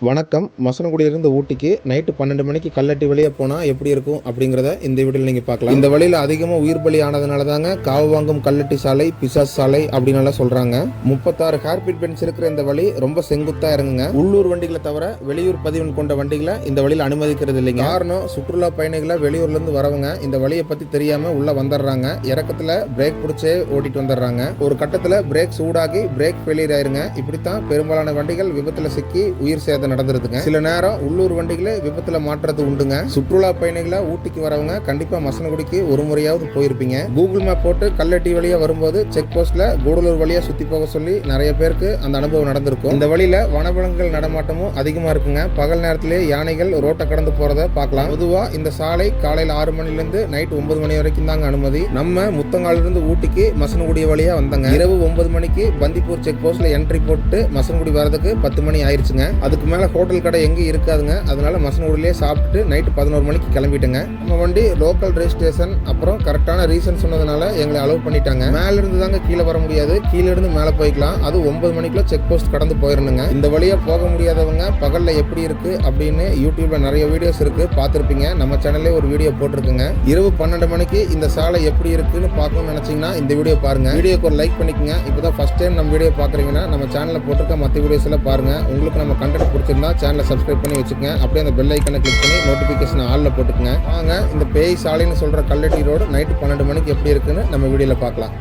வணக்கம். மசனகுடியிலிருந்து ஊட்டிக்கு நைட்டு 12 மணிக்கு கல்லட்டி வழியா போனா எப்படி இருக்கும் அப்படிங்கிறத இந்த வீடியோவில் நீங்கள் பார்க்கலாம். இந்த வழியில் அதிகமாக உயிர் பலி ஆனதுனால தாங்க காவவாங்கம் கல்லட்டி சாலை, பிசாஸ் சாலை அப்படின்னு எல்லாம் சொல்றாங்க. 36 ஹேர்பிட் பென்ஸ் இருக்கிற இந்த வழி ரொம்ப செங்குத்தா இறங்குங்க. உள்ளூர் வண்டிகளை தவிர வெளியூர் பதிவெண் கொண்ட வண்டிகளை இந்த வழியில் அனுமதிக்கிறது இல்லைங்க. காரணம், சுற்றுலா பயணிகளை வெளியூர்ல இருந்து வரவங்க இந்த வழியை பத்தி தெரியாம உள்ள வந்துடுறாங்க. இறக்கத்துல பிரேக் பிடிச்சே ஓட்டிட்டு வந்துடுறாங்க. ஒரு கட்டத்துல பிரேக் சூடாகி பிரேக் ஃபெயிலியர் ஆயிருங்க. இப்படித்தான் பெரும்பாலான வண்டிகள் விபத்துல சிக்கி உயிர் சேதம் நடந்துருதுங்க. சில நேரம் உள்ளூர் வண்டிகளை விபத்துல மாற்றுறது உண்டுங்க. சுற்றுலா பயணிகளை ஊட்டிக்கு வரவங்க கண்டிப்பா மசனகுடிக்கு ஒரு முறையாவது போயிருப்பீங்க. கூகுள் மேப் போட்டு கல்லட்டி வழியா வரும்போது செக் போஸ்ட்ல கூடலூர் வழியா சுத்தி போக சொல்லி நிறைய பேருக்கு அந்த அனுபவம் நடந்திருக்கும். இந்த வழியில வனவிலங்குகள் நடமாட்டமும் அதிகமா இருக்குங்க. பகல் நேரத்திலே யானைகள் ரோட்டை கடந்து போறத பார்க்கலாம். பொதுவா இந்த சாலை காலையில 6 மணில இருந்து நைட் 9 மணி வரைக்கும் தாங்க அனுமதி. நம்ம முத்தங்கால இருந்து ஊட்டிக்கு மசனகுடி வழியா வந்தாங்க. இரவு 9 மணிக்கு பந்திப்பூர் செக் போஸ்ட்ல என்ட்ரி போட்டு மசனகுடி வரதுக்கு 10 மணி ஆயிருச்சுங்க. அதுக்கு மேல ஹோட்டல் கடை எங்க இருக்காதுங்க. அதனால மசனகுடியிலே சாப்பிட்டு நைட்டு 11 மணிக்கு கிளம்பிட்டேங்க. நம்ம வண்டி லோக்கல் ரெஜிஸ்ட்ரேஷன் அப்புறம் கரெக்டான ரீசன் சொன்னதுனால எங்களை அலோவ் பண்ணிட்டாங்க. மேல இருந்து தாங்க கீழே வர முடியாது, கீழே இருந்து மேல போய்க்கலாம். அது 9 மணிக்குள்ள செக் போஸ்ட் கடந்து போயிடணுங்க. இந்த வழியா போக முடியாதவங்க பகல்ல எப்படி இருக்கு அப்படின்னு யூடியூப்ல நிறைய வீடியோஸ் இருக்கு, பார்த்திருப்பீங்க. நம்ம சேனல்லே ஒரு வீடியோ போட்டிருக்குங்க. இரவு 12 மணிக்கு இந்த சாலை எப்படி இருக்குன்னு பார்க்கணும்னு நினைச்சீங்கன்னா இந்த வீடியோ பாருங்க. வீடியோக்கு ஒரு லைக் பண்ணிக்கங்க. இப்போதான் ஃபர்ஸ்ட் டைம் நம்ம வீடியோ பாக்குறீங்கன்னா நம்ம சேனல்ல போட்டிருக்க மற்ற வீடியோஸ் எல்லாம் பாருங்க. உங்களுக்கு நம்ம கண்டென்ட் பிடிச்சிருந்தா சேனலை சப்ஸ்கிரைப் பண்ணி வச்சுக்கங்க. அப்படியே அந்த பெல் ஐக்கனை கிளிக் பண்ணி நோட்டிஃபிகேஷன் ஆல்ல போட்டுக்கங்க. வாங்க இந்த பேய் சாலைன்னு சொல்ற கல்லட்டி ரோடு நைட்டு 12 மணிக்கு எப்படி இருக்குன்னு நம்ம வீடியோல பார்க்கலாம்.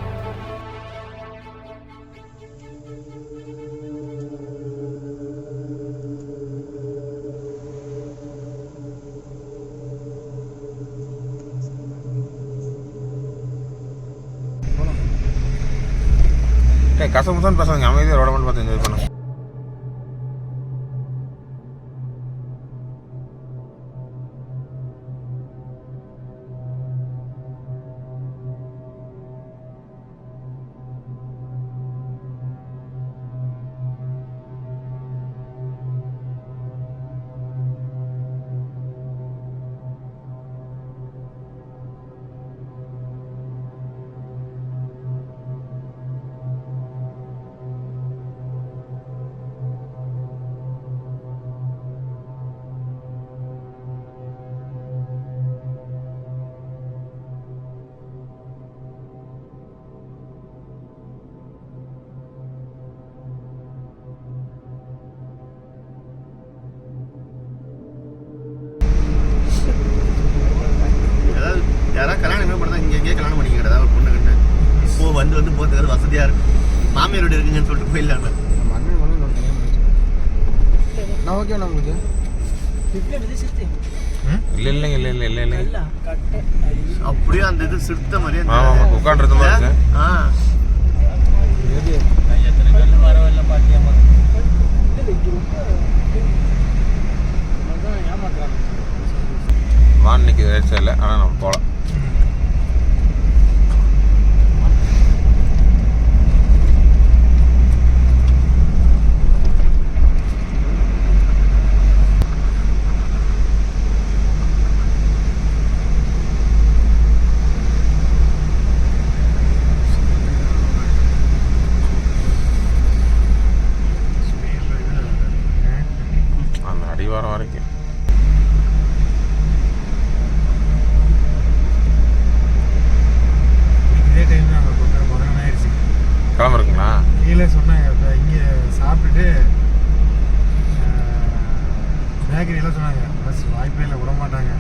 கசமுதான் பேசுவாங்க, அமைதியாக ரோட மட்டும் பார்த்து என்ஜாய் பண்ணுங்க. யாராவது கல்யாணம் என்ன பண்ணா இங்கே எங்கேயே கல்யாணம் பண்ணிக்கிறதா ஒரு பொண்ணு கிட்ட இப்போ வந்து போகிறதுக்கு வசதியாக இருக்கும். மாமியார் வீடு இருக்குங்கன்னு சொல்லிட்டு போயிடலாங்க. நான் ஓகே உங்களுக்கு இல்ல அப்படியே அந்த இது சிறுத்த மாதிரியே உட்காந்துறது மாதிரி. வான்னிக்கு ரைட் சைடில், ஆனால் நம்ம போகலாம். அந்த அடிவாரம் வரைக்கும் கிளம்புறீங்களா? கீழே சொன்னாங்க இங்கே சாப்பிட்டுட்டு பேக்கரியெல்லாம் சொன்னாங்க. பஸ் வாய்ப்பே இல்லை, விட மாட்டாங்க.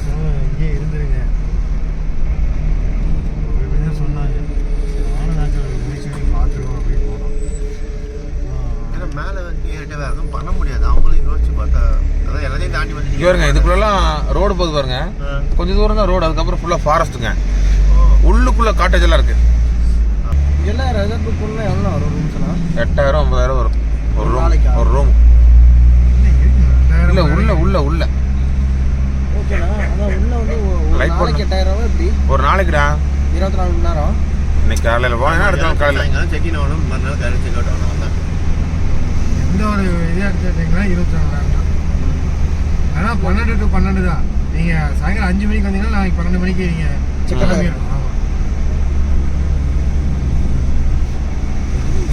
ஸோ இங்கேயே இருந்துருங்க அப்படின்னு சொன்னாங்க. நானும் நாங்கள் முடிச்சு பார்த்துருவோம் அப்படின்னு போனோம். ஏன்னா மேலே வந்து ஏறிட்டு வேறு எதுவும் பண்ண முடியாது. அவங்களும் யோசிச்சு பார்த்தா அதான் எல்லாத்தையும் தாண்டி வந்து இங்கே இதுக்குள்ளெல்லாம் ரோடு போகுது பாருங்க. கொஞ்சம் தூரம் தான் ரோடு, அதுக்கப்புறம் ஃபுல்லாக ஃபாரஸ்ட்டுங்க. உள்ளுக்குள்ளே காட்டேஜ் எல்லாம் இருக்குது. இதெல்லாம் ரெசார்ட் புக் பண்ணால் எவ்வளோ வரும்? ரூம்ஸ்லாம் 8,000 9,000 வரும் ஒரு ரூம். இல்லை உள்ள ஓகேண்ணா. அதான் உள்ள வந்து ஒரு நாளைக்கு 8,000 எப்படி? ஒரு நாளைக்குடா 24 மணி நேரம். இன்னைக்கு காலையில் போனேன்னா அடுத்த நாள் காலையில் செக்கின் ஆகணும், மறுநாள் காலையில் செக் அவுட் ஆகணும். தான் எந்த ஒரு இதாக எடுத்துக்கிட்டிங்கன்னா 24 தான். ஆனால் 12 to 12 தான். நீங்கள் சாயங்காலம் 5 மணிக்கு வந்தீங்கன்னா நாளைக்கு 12 மணிக்கு நீங்கள் செக் கிளம்பிடணும்.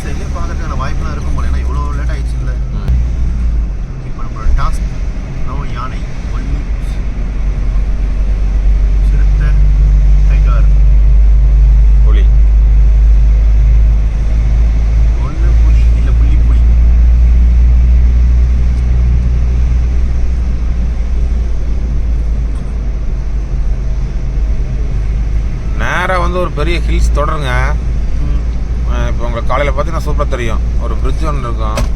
சரியாக பார்க்கறதுக்கான வாய்ப்புலாம் இருக்கும் போல. ஏன்னா இவ்வளோ லேட் ஆயிடுச்சு இல்லை. வந்து ஒரு பெரிய ஹில்ஸ் தொடருங்க. இப்போ உங்களுக்கு காலையில் பார்த்தீங்கன்னா சூப்பராக தெரியும். ஒரு பிரிட்ஜ் ஒன்று இருக்கும்.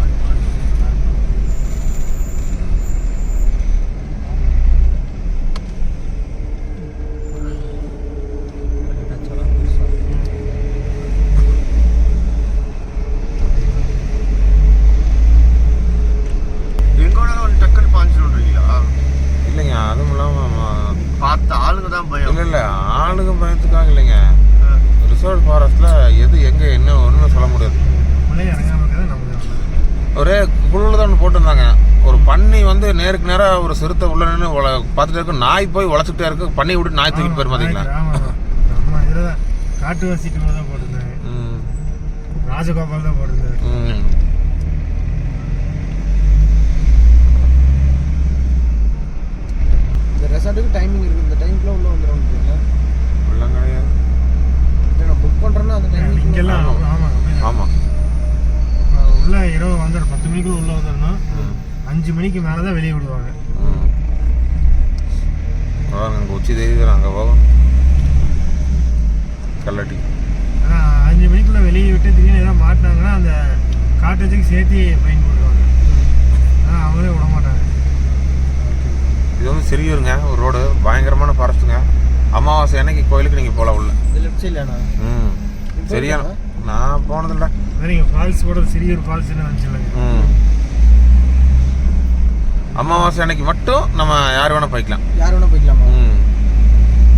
இல்லைங்க, அதுவும் இல்லாமல் பார்த்த ஆளுங்க தான் பயம். இல்லை ஆளுங்க பயத்துக்காக இல்லைங்க. ரிசர்வ் ஃபாரஸ்ட்டில் எது எங்கே என்ன ஒன்றுமே சொல்ல முடியாது. உள்ளே இறங்காம இருக்கிறது நமக்கு நல்லது. ஒரே குழுவில் தான் ஒன்று போட்டிருந்தாங்க. ஒரு பன்னி வந்து நேருக்கு நேராக ஒரு சிறுத்தை உள்ள நின்று பார்த்துட்டு இருக்கு. நாய் போய் உழைச்சிக்கிட்டே இருக்கு. பண்ணி விட்டு நாய் தூக்கிட்டு போயிரு பார்த்தீங்களா? நம்ம இதில் தான் காட்டுவாசி டூவில் தான் போட்டிருந்தாங்க. ராஜகோபால் தான் போட்டிருந்தாரு. இந்த ரெசார்ட்டுக்கு டைமிங் இருக்குது. இந்த டைமுக்குள்ள உள்ள வந்துடும். உள்ள கிடையாது. நான் புக் பண்ணுறேன்னா அந்த டைமிங் இங்கெல்லாம் ஆமாம் ஆமாம். உள்ள இரவு வந்துடும். 10 மணிக்குள்ள உள்ள வந்துடணும். 5 மணிக்கு மேலே தான் வெளியே விடுவாங்க. அங்கே உச்சி தெரியுது. அங்கே போகும் கல்லட்டி. ஆனால் 5 மணிக்குள்ள வெளியே விட்டு திடீர்னு ஏதாவது மாட்டினாங்கன்னா அந்த காட்டேஜுக்கு சேர்த்து ஃபைன் போடுவாங்க. ஆனால் அவங்களே விட மாட்டாங்க. இது வந்து சிறியூருங்க. ஒரு ரோடு பயங்கரமான ஃபாரஸ்ட்டுங்க. அமாவாசை அன்னைக்கு கோயிலுக்கு நீங்கள் போகலாம் உள்ள. லெஃப்ட் சைட்லண்ணா? சரியான நான் போனதில்லை. நீங்கள் ஃபால்ஸ் போட சிறியூர் ஃபால்ஸ் என்ன நினச்சிடலாங்க. அமாவாசை அன்னைக்கு மட்டும் நம்ம யார் வேணால் போய்க்கலாம். யார் வேணால் போய்க்கலாமா?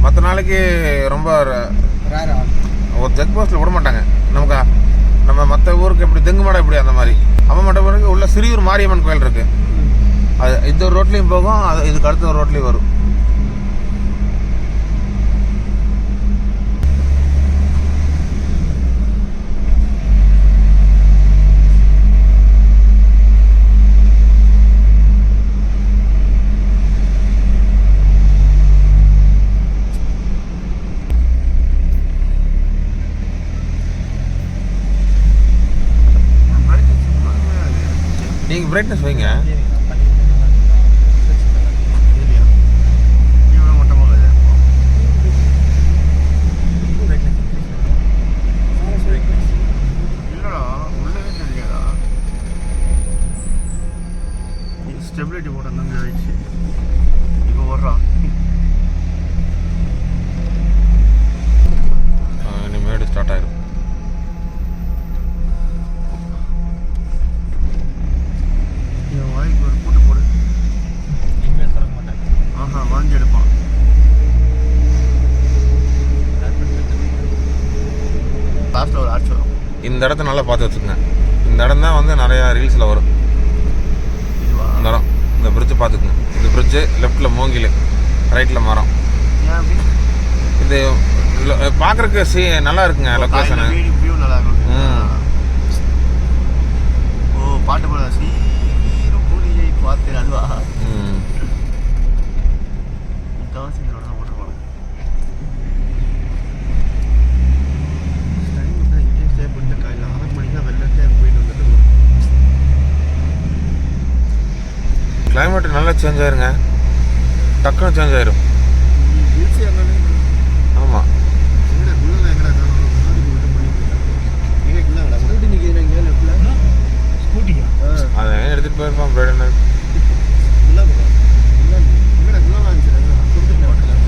மற்ற நாளைக்கு ரொம்ப ரேரா ஒரு செக் போஸ்ட்டில் விட மாட்டாங்க. நமக்கு நம்ம மற்ற ஊருக்கு எப்படி தெங்குமாடா எப்படி அந்த மாதிரி அம்மா மட்டும் பிறகு உள்ள சிறியூர் மாரியம்மன் கோயில் இருக்குது. அது இந்த ஒரு ரோட்லேயும் போகும். அது இதுக்கு அடுத்த ஒரு ரோட்லேயும் வரும். நீங்கள் பிரைட்னஸ் வைங்க. ஸ்டெபிலிட்டி போட நம்பி ஆயிடுச்சு. இப்போ வர்றான். இனிமேடு ஸ்டார்ட் ஆயிடும். என் வாய்க்கு ஒரு கூட்டு போடு. இனிமேல் திறக்க மாட்டாங்க. ஆஹா, வாங்கி எடுப்பான். லாஸ்ட்டில் ஒரு ஆர்ச் வரும். இந்த இடத்த நல்லா பார்த்து வச்சுக்கோங்க. இந்த இடம் தான் வந்து நிறையா ரீல்ஸில் வரும். இந்த இடம் இந்த பிரிட்ஜு பார்த்துக்குங்க. இந்த பிரிட்ஜு லெஃப்டில் மூங்கில், ரைட்டில் மரம். ஏன் அப்படி? இது பார்க்குறக்கு நல்லா இருக்குங்க லொக்கேஷனு. வியூ நல்லா இருக்கும். ஓ, பாட்டு போட சீரு புலியை பார்த்தேன் அதுவா? முக்கால்வாசி இந்த தான் ஓட்ட போனேன். டைம் தான் இங்கே ஸ்டே பண்ணிட்டு காலையில் 6 மணிக்கு தான் வெள்ளட்டே போயிட்டு வந்துட்டு. கிளைமேட் நல்லா சேஞ்ச் ஆயிருங்க. டக்குன்னு சேஞ்ச் ஆயிரும். ஹில்ஸ் என்னன்னு ஆமாம். எங்கடா குள்ளலாம் எங்கடா காணும்? அதுக்கு மட்டும் பண்ணிட்டு எங்கே குள்ளங்கடா ஸ்கூட்டி நிற்கிது இங்கே லெஃப்டில். ஸ்கூட்டியா? அதை எடுத்துகிட்டு போயிருப்பான் பிரைடனு. குள்ளா எங்கடா குள்ளலாம் இருந்துச்சு. கொடுத்துட்டு போட்டேன்.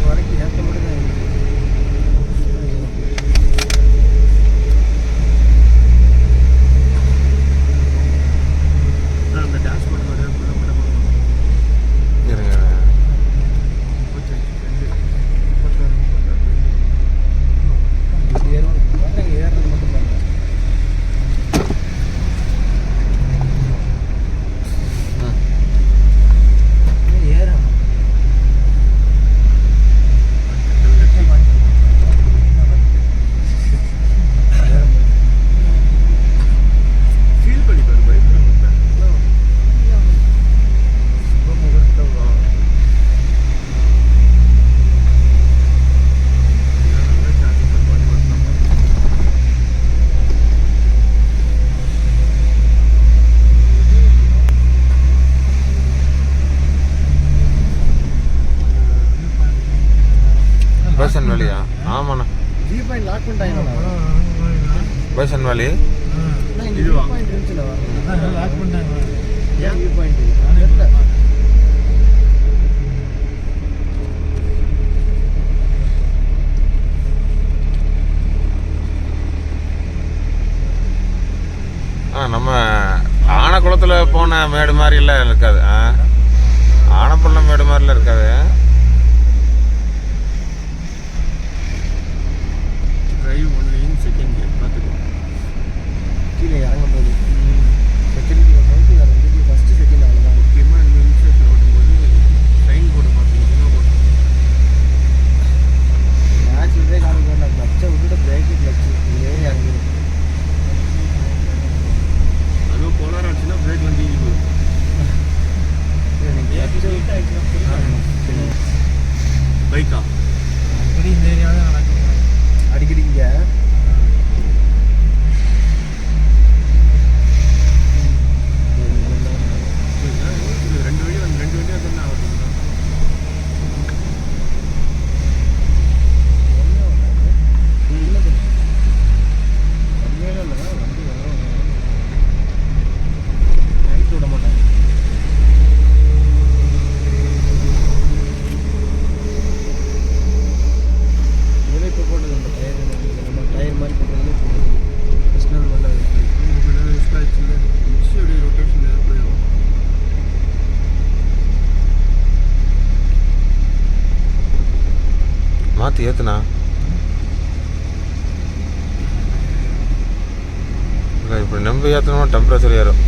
வரைக்கும் ஏற்ற மட்டும் தான் இருக்குது. அந்த டேஷ்போர்ட் மாதிரி குள்ள இருங்க. பைசன் வேலியா? ஆமாண்ணா, வியூ பாயிண்ட் லாக் பண்ணிட்டாங்க. பைசன் வேலி. இதுவா பாயிண்ட் இருந்துச்சுல வரணும். லாக் பண்ணிட்டாங்க. ஏன் வியூ பாயிண்ட் தெரியல. நம்ம ஆனக்குளத்தில் போன மேடு மாதிரிலாம் இருக்காது. ஆனப்பள்ளம் மேடு மாதிரிலாம் இருக்காது. Drive only in second gear பார்த்துக்கோ. கீழே இறங்க போகுது. செகண்ட் கியர் கவுட்டி வேறு வந்துட்டு ஃபஸ்ட்டு செகண்ட் அவ்வளோதான். முக்கியமாக இந்த இன்செட்டில் ஓட்டும்போது ட்ரெயின் போர்டு பார்த்துக்கிட்டீங்கன்னா ஓட்டும். ஆக்சிடென்ட்டே காமிக்க வேண்டாம். கிளச்சை விட்டுட்டு பிரேக்கு கிளச்சு இதுலேயே இறங்கிடும். அதுவும் போலாரம் ஆச்சுன்னா பிரேக்லாம் தீங்கி போகும். பைக்கா அப்படி இந்த ஏரியாவில் தான் நடக்கும். அடிக்கடி இங்கே ரெண்டு வண்டியாக தானே ஆகுது. நைட் விட மாட்டாங்க. இதே இப்போ போட்டது இந்த டயர் நம்ம டயர் மாதிரி போட்டதுலேயே போட்டது பர்சனல் மாதிரிலாம் இருக்குது. ரொட்டேஷன் போயிடும். மாற்றி ஏற்றுனா இல்லை, இப்படி நம்பி ஏற்றணும்னா டெம்பரேச்சர் ஏறும்.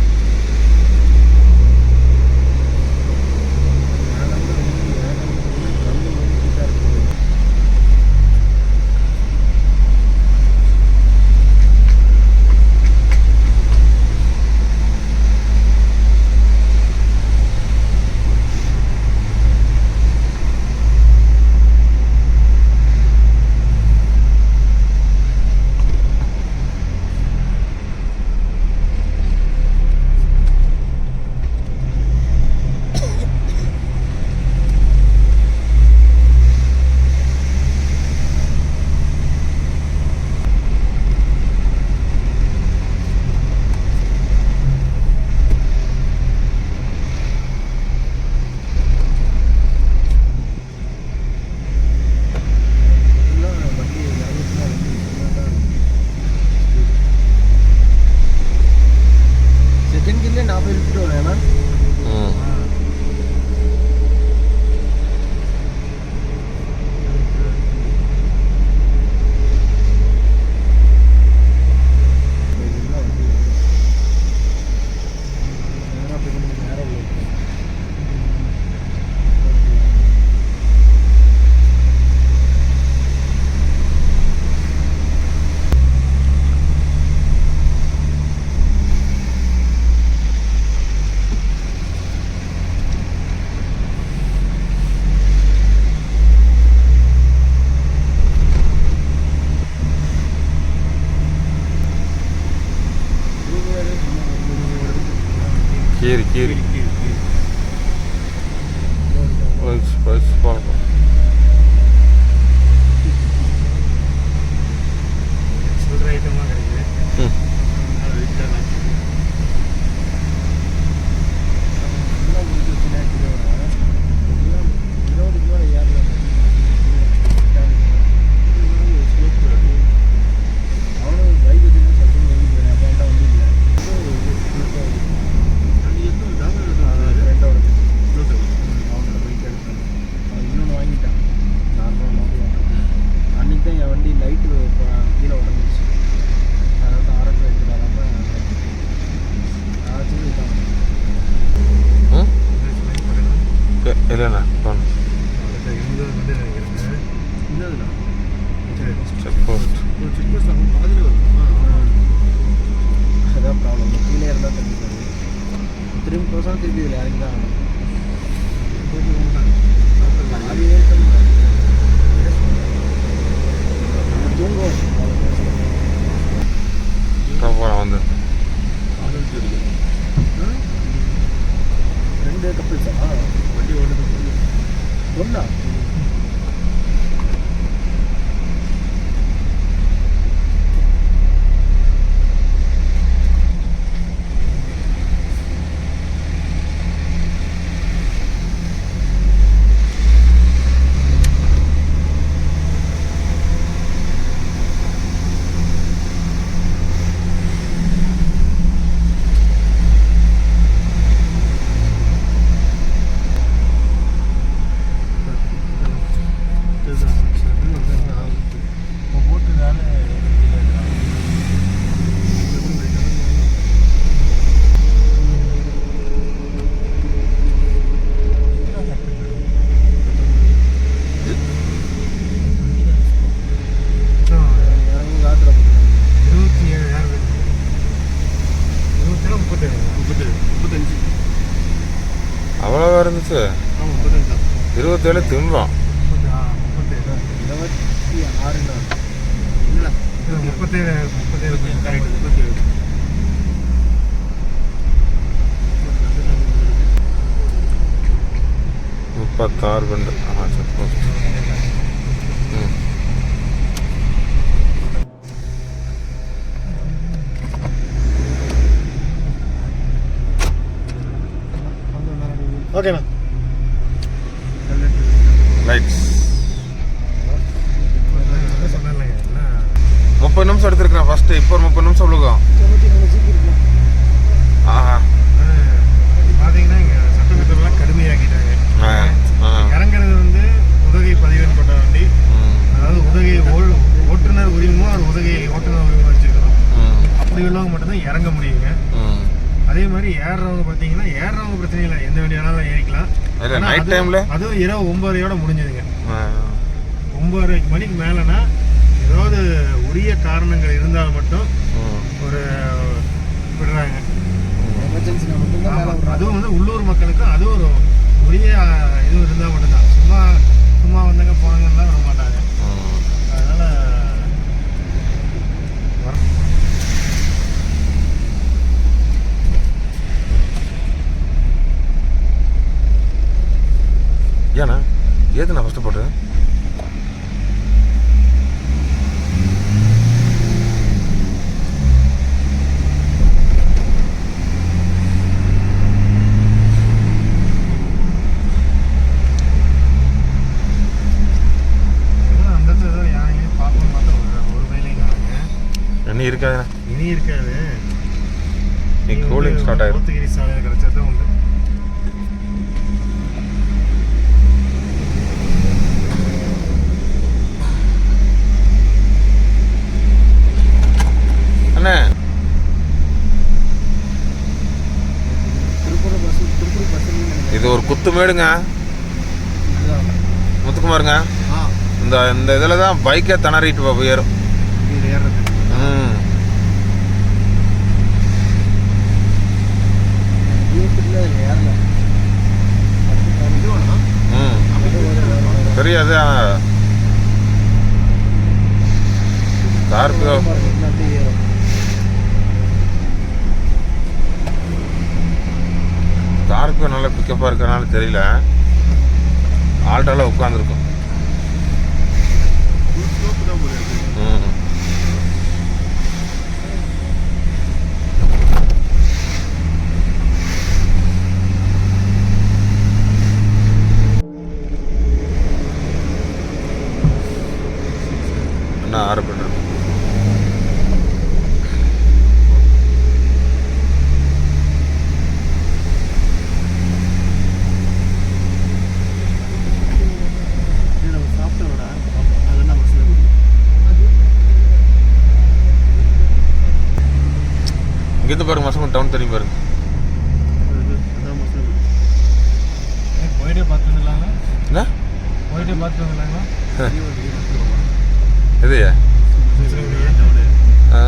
செகண்ட் கியர்லேயே நான் போய் விட்டுட்டு வரேன். ஏன்னா கீரி கீரி பார்ப்போம். சில்லற ஐட்டமாக கிடைக்குது. இல்லைண்ணா செக் போஸ்ட். அதான் ப்ராப்ளம். கீழே இருந்தால் தப்பிப்பாங்க. திரும்பி போசாலும் திருப்பி இதில் இறங்கி தான் ஆகணும். தூங்குவோம் போகிறேன் வந்து 2 கப்பிள்ஸா? வண்டி ஓடுது ஒன்றா? 37 திம்பம். 26 இல்ல 37 கரெக்ட். 36 பெண்டு. சப்போஸ் ஓகேண்ணா. லைட்ஸ் சொன்னேன்ல என்ன 30 நிமிஷம் எடுத்துருக்கேன் ஃபஸ்ட்டு. இப்போ ஒரு 30 நிமிஷம் விழுகும். 23 ஜிபி இருக்கலாம். ஆஹா. பார்த்தீங்கன்னா இங்கே சட்டத்திட்டம்லாம் கடுமையாக்கிட்டாங்க. இறங்குறது வந்து உதகை பதிவெண் கொண்ட வண்டி, அதாவது உதகை ஓட்டுநர் உரிமமும் அது உதகை ஓட்டுநர் உரிமம் வச்சுக்கணும். அப்படி உள்ளவங்க மட்டும்தான் இறங்க முடியுங்க. அதே மாதிரி ஏறுறவங்க பார்த்தீங்கன்னா ஏறுறவங்க பிரச்சனை இல்லை, எந்த வண்டி வேணாலும் ஏறிக்கலாம். நைட் டைம்ல அதுவும் இரவு 9:30 முடிஞ்சதுங்க. 9:30 மணிக்கு மேலேனா ஏதாவது உரிய காரணங்கள் இருந்தால் மட்டும் ஒரு விடுறாங்க. எமர்ஜென்சினா மட்டும்தான் மேலே விடுறாங்க. அதுவும் வந்து உள்ளூர் மக்களுக்கு அது ஒரு உரிய இது இருந்தால் மட்டும்தான். சும்மா வந்தாங்க போனாங்கலாம் விட மாட்டாங்க. அதனால ஏண்ணா ஏது நான் ஃபஸ்ட்டு போட்டேன். அந்த இடத்துல யாரையும் பார்க்கணும் பார்த்தா ஒரு வேலையும் காணுங்க. இனி இருக்காதுண்ணா. இனி இருக்காது. நீ கூலிங் ஸ்டார்ட் ஆயிடும். கோத்தகிரி சாலையில் கிடச்சது உண்டு. அண்ணே திருப்பூர் பஸ் இது ஒரு குத்து மேடுங்க முத்துக்குமாருங்க. இந்த இதில் தான் பைக்கே திணறிட்டு போயிடும். இது ஏறுறது ஏறல. தெரியாது. ஸ்கார்பியோ ஸ்கார்பியோ நல்லா பிக்கப்பாக இருக்கிறனால தெரியல. ஆல்ட்ரால உட்காந்துருக்கும். என்ன 6 பெண்டு இருக்கும். இங்கேருந்து பாருங்க மசம் டவுன் தெரியும் பாருங்க. போயிட்டே பார்த்து வந்துடலாங்க. என்ன போயிட்டே பார்த்து வந்துடலாங்களா? எதையா? ஆ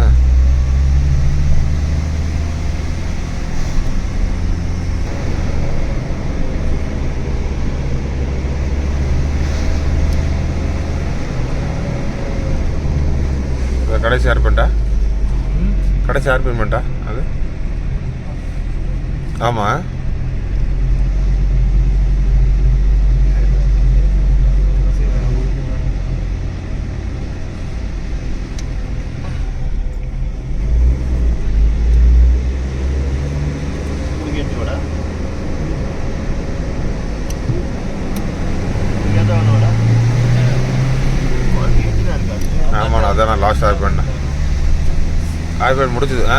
கடைசி ஆர்பெண்டா? கடைசி ஆர்பெண்ட்டா அது? ஆமாம். ஆமாண்ணா அதான் நான் லாஸ்ட் ஆர்பெண்ட் முடிச்சுது. ஆ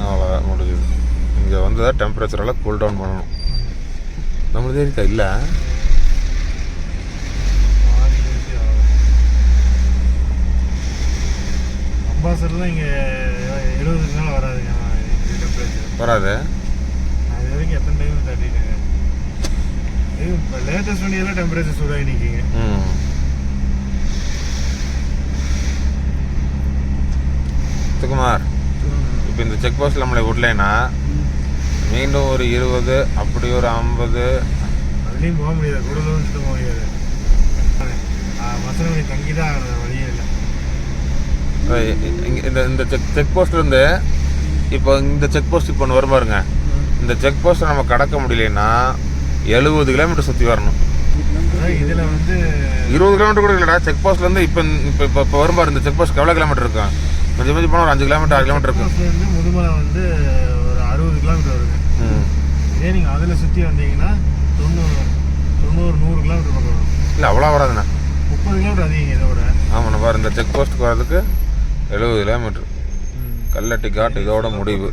அவ்வளோதான் முடிஞ்சுது. இங்கே வந்து டெம்பரேச்சரெல்லாம் கூல் டவுன் பண்ணணும். நம்மளது இருக்கா இல்லை? அம்பாசடர்லாம் இங்கே 70க்கு மேலே வராதுங்க. டெம்பரேச்சர் வராது. அது வரைக்கும் எத்தனை டைம் தட்டிட்டேங்க. இப்போ லேட்டஸ்ட் வண்டியெல்லாம் டெம்பரேச்சர் சூடாகி நிற்கிங்க. சுகுமார், இப்போ இந்த செக் போஸ்ட் நம்மளை விடலைன்னா மீண்டும் ஒரு 20 அப்படி ஒரு 50 அதுலேயும் போக முடியாது, கூடலும் சுத்த போக முடியாது. மசனவழி தங்கி தான் ஆகணும், வழியே இல்லை. இந்த செக் போஸ்ட்லேருந்து இப்போ இந்த செக் போஸ்ட் இப்போ ஒன்று வரும் பாருங்க. இந்த செக் போஸ்ட்டை நம்ம கடக்க முடியலன்னா 70 கிலோமீட்டர் சுற்றி வரணும். இதில் வந்து 20 கிலோமீட்டர் கூட இல்லைடா. செக் போஸ்ட்லேருந்து இப்போ வரும் பாரு, இந்த செக் போஸ்ட் எவ்வளோ கிலோமீட்டர் இருக்கும்? கொஞ்சம் கொஞ்சம் போனால் ஒரு 5 கிலோமீட்டர் 6 கிலோமீட்டர் இருக்கும். வந்து முதுமலை வந்து ஒரு 60 கிலோமீட்டர் வருங்க. இதே நீங்கள் அதில் சுற்றி வந்தீங்கன்னா 90-100 கிலோமீட்டர் பக்கம் வரும். இல்லை அவ்வளோ வராதுண்ணா, 30 கிலோமீட்டர் அதிகம் இதோட. ஆமாண்ணா. பாரு, இந்த செக் போஸ்ட்டுக்கு வர்றதுக்கு 70 கிலோமீட்டர். கல்லட்டி காட் இதோட முடிவு.